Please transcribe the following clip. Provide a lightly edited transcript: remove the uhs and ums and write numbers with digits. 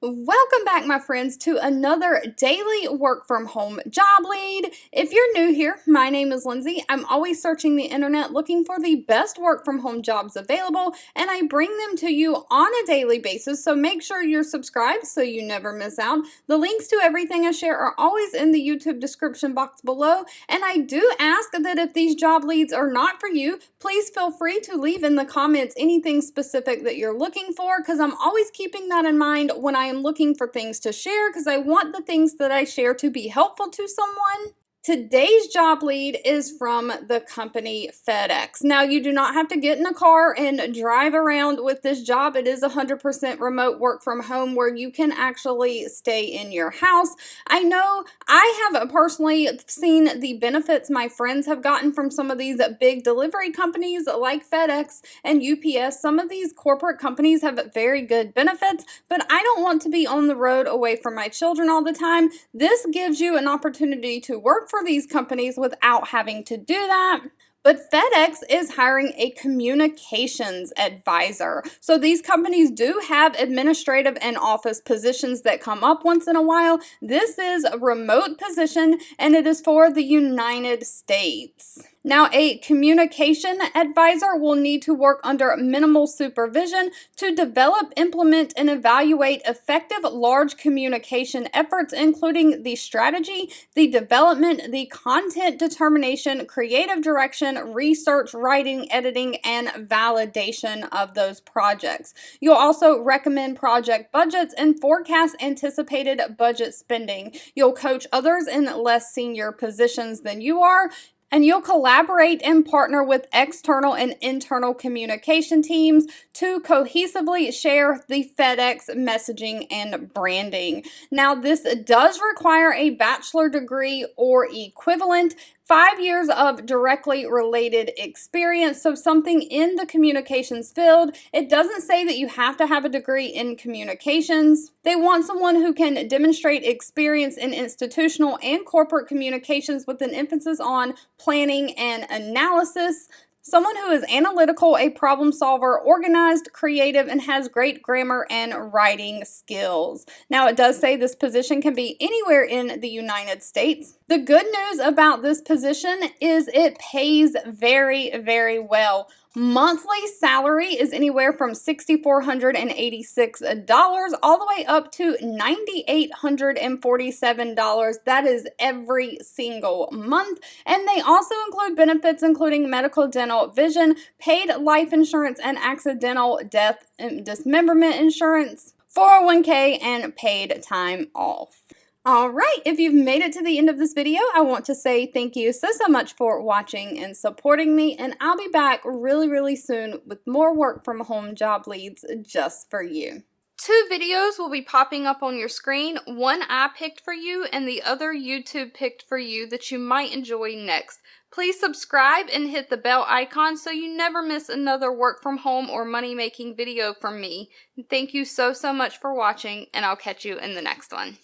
Welcome back, my friends, to another daily work from home job lead. If you're new here, my name is Lindsay. I'm always searching the internet looking for the best work from home jobs available, and I bring them to you on a daily basis, so make sure you're subscribed so you never miss out. The links to everything I share are always in the YouTube description box below, and I do ask that if these job leads are not for you, please feel free to leave in the comments anything specific that you're looking for, because I'm always keeping that in mind when I am looking for things to share, because I want the things that I share to be helpful to someone. Today's job lead is from the company Fedex. Now, you do not have to get in a car and drive around with this job. It is 100% remote work from home where you can actually stay in your house. I know I have personally seen the benefits my friends have gotten from some of these big delivery companies like FedEx and UPS. Some of these corporate companies have very good benefits, but I don't want to be on the road away from my children all the time. This gives you an opportunity to work for these companies without having to do that. But FedEx is hiring a communications advisor. So these companies do have administrative and office positions that come up once in a while. This is a remote position and it is for the United States. Now, a communication advisor will need to work under minimal supervision to develop, implement, and evaluate effective large communication efforts, including the strategy, the development, the content determination, creative direction, research, writing, editing, and validation of those projects. You'll also recommend project budgets and forecast anticipated budget spending. You'll coach others in less senior positions than you are, and you'll collaborate and partner with external and internal communication teams to cohesively share the FedEx messaging and branding. Now, this does require a bachelor degree or equivalent, 5 years of directly related experience, so something in the communications field. It doesn't say that you have to have a degree in communications. They want someone who can demonstrate experience in institutional and corporate communications with an emphasis on planning and analysis. Someone who is analytical, a problem solver, organized, creative, and has great grammar and writing skills. Now, it does say this position can be anywhere in the United States. The good news about this position is it pays very, very well. Monthly salary is anywhere from $6,486 all the way up to $9,847. That is every single month. And they also include benefits including medical, dental, vision, paid life insurance, and accidental death and dismemberment insurance, 401k, and paid time off. All right, if you've made it to the end of this video, I want to say thank you so much for watching and supporting me, and I'll be back really soon with more work from home job leads just for you. 2 videos will be popping up on your screen. One I picked for you and the other YouTube picked for you that you might enjoy next. Please subscribe and hit the bell icon so you never miss another work from home or money making video from me. Thank you so much for watching, and I'll catch you in the next one.